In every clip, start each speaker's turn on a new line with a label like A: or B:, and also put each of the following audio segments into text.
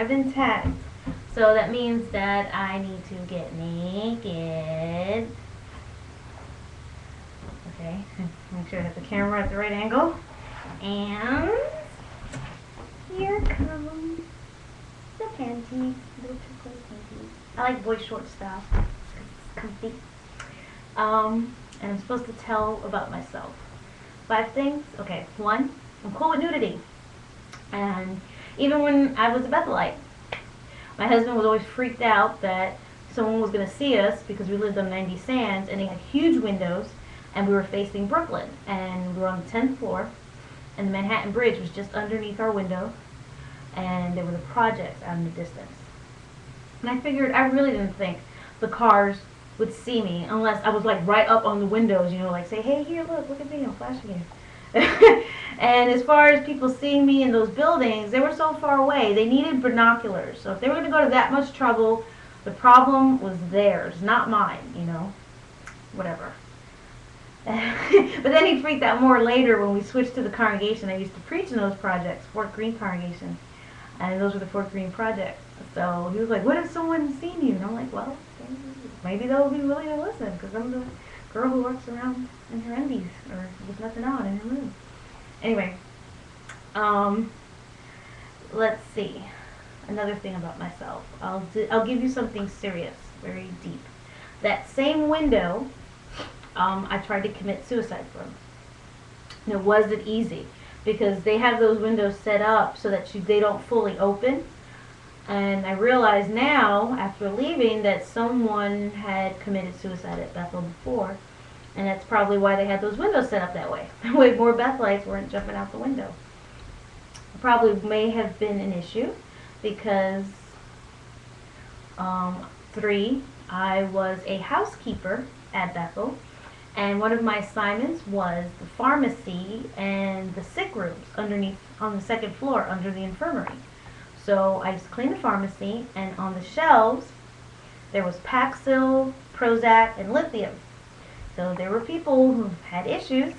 A: I've been tagged. So that means that I need to get naked. Okay, make sure I have the camera at the right angle. And here comes the panties, little turquoise panties. I like boy short style. It's comfy. And I'm supposed to tell about myself. 5 things. Okay, 1, I'm cool with nudity. And even when I was a Bethelite, my husband was always freaked out that someone was going to see us because we lived on 90 Sands and they had huge windows and we were facing Brooklyn and we were on the 10th floor and the Manhattan Bridge was just underneath our window and there were the projects out in the distance. And I figured, I really didn't think the cars would see me unless I was like right up on the windows, you know, like say, hey, here, look at me, I'm flashing you. And as far as people seeing me in those buildings, they were so far away. They needed binoculars. So if they were going to go to that much trouble, the problem was theirs, not mine, you know. Whatever. But then he freaked out more later when we switched to the congregation. I used to preach in those projects, Fort Greene congregation. And those were the Fort Greene projects. So he was like, what if someone's seen you? And I'm like, well, maybe they'll be willing to listen because I'm the girl who walks around in her undies or with nothing on in her room. Anyway, let's see. Another thing about myself. I'll give you something serious, very deep. That same window, I tried to commit suicide from. And it wasn't easy because they have those windows set up so that they don't fully open. And I realize now, after leaving, that someone had committed suicide at Bethel before. And that's probably why they had those windows set up that way. That way more Bethelites weren't jumping out the window. It probably may have been an issue because, 3, I was a housekeeper at Bethel. And one of my assignments was the pharmacy and the sick rooms underneath on the 2nd floor under the infirmary. So I used to clean the pharmacy, and on the shelves there was Paxil, Prozac, and lithium. So there were people who had issues,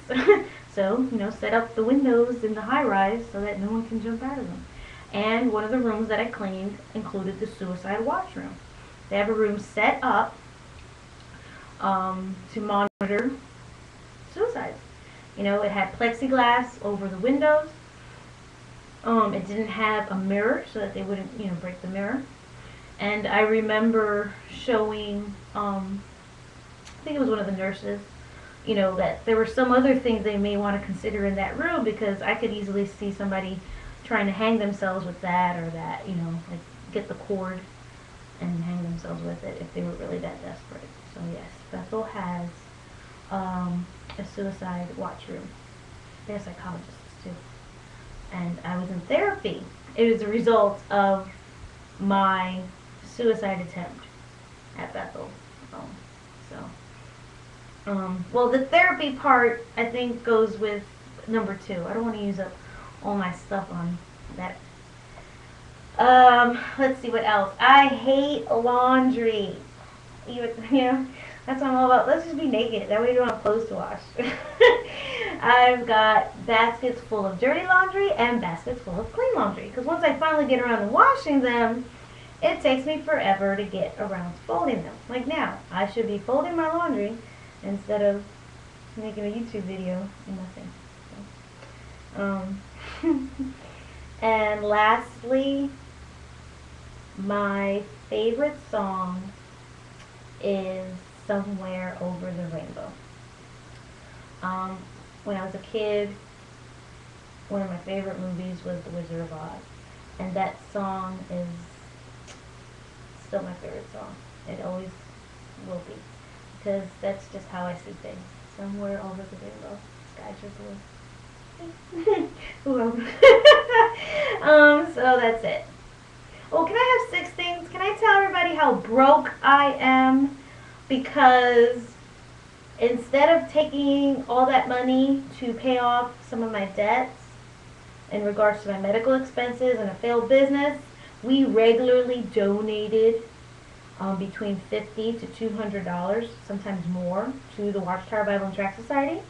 A: so, you know, set up the windows in the high-rise so that no one can jump out of them. And one of the rooms that I cleaned included the suicide watch room. They have a room set up to monitor suicides. You know, it had plexiglass over the windows. It didn't have a mirror so that they wouldn't, you know, break the mirror. And I remember showing, I think it was one of the nurses, you know, that there were some other things they may want to consider in that room because I could easily see somebody trying to hang themselves with that or that, you know, like get the cord and hang themselves with it if they were really that desperate. So yes, Bethel has a suicide watch room. They have psychologists too. And I was in therapy. It was a result of my suicide attempt at Bethel. Well, the therapy part, I think, goes with number 2. I don't want to use up all my stuff on that. Let's see what else. I hate laundry. You know, that's what I'm all about. Let's just be naked. That way you don't have clothes to wash. I've got baskets full of dirty laundry and baskets full of clean laundry. Because once I finally get around to washing them, it takes me forever to get around to folding them. Like now, I should be folding my laundry instead of making a YouTube video and nothing. And lastly, my favorite song is Somewhere Over the Rainbow. When I was a kid, one of my favorite movies was The Wizard of Oz. And that song is still my favorite song. It always will be. Because that's just how I see things. Somewhere over the rainbow. Skies are blue. So that's it. Oh, can I have 6 things? Can I tell everybody how broke I am? Because instead of taking all that money to pay off some of my debts in regards to my medical expenses and a failed business, we regularly donated between $50 to $200, sometimes more, to the Watchtower Bible and Tract Society.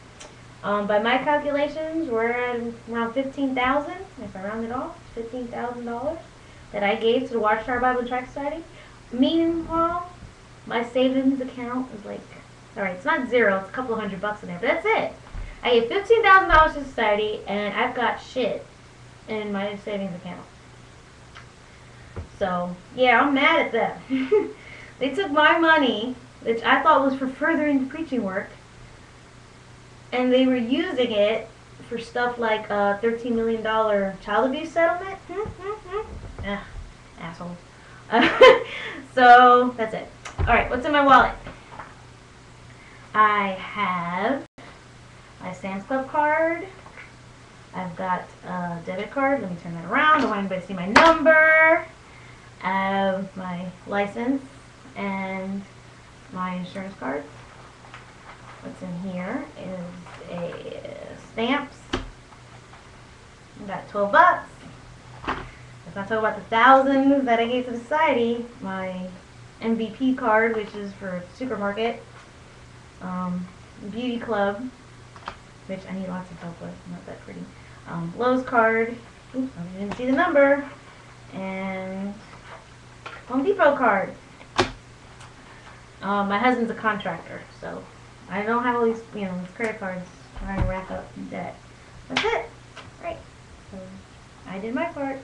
A: By my calculations, we're at around $15,000, if I round it off, $15,000 that I gave to the Watchtower Bible and Tract Society. Meanwhile, my savings account is like, alright, it's not zero, it's a couple $100 in there, but that's it. I gave $15,000 to society, and I've got shit in my savings account. So, yeah, I'm mad at them. They took my money, which I thought was for furthering the preaching work, and they were using it for stuff like a $13 million child abuse settlement. Asshole. So, that's it. Alright, what's in my wallet? I have my Sam's Club card. I've got a debit card. Let me turn that around. I don't want anybody to see my number. I have my license and my insurance card. What's in here is a stamps. I got 12 bucks. Let's not talk about the thousands that I gave to the society. My MVP card, which is for a supermarket. Beauty club, which I need lots of help with. I'm not that pretty. Lowe's card. Oops, I didn't see the number. And Home Depot card. My husband's a contractor, so I don't have all these, these credit cards trying to rack up debt. That's it. Right. So I did my part.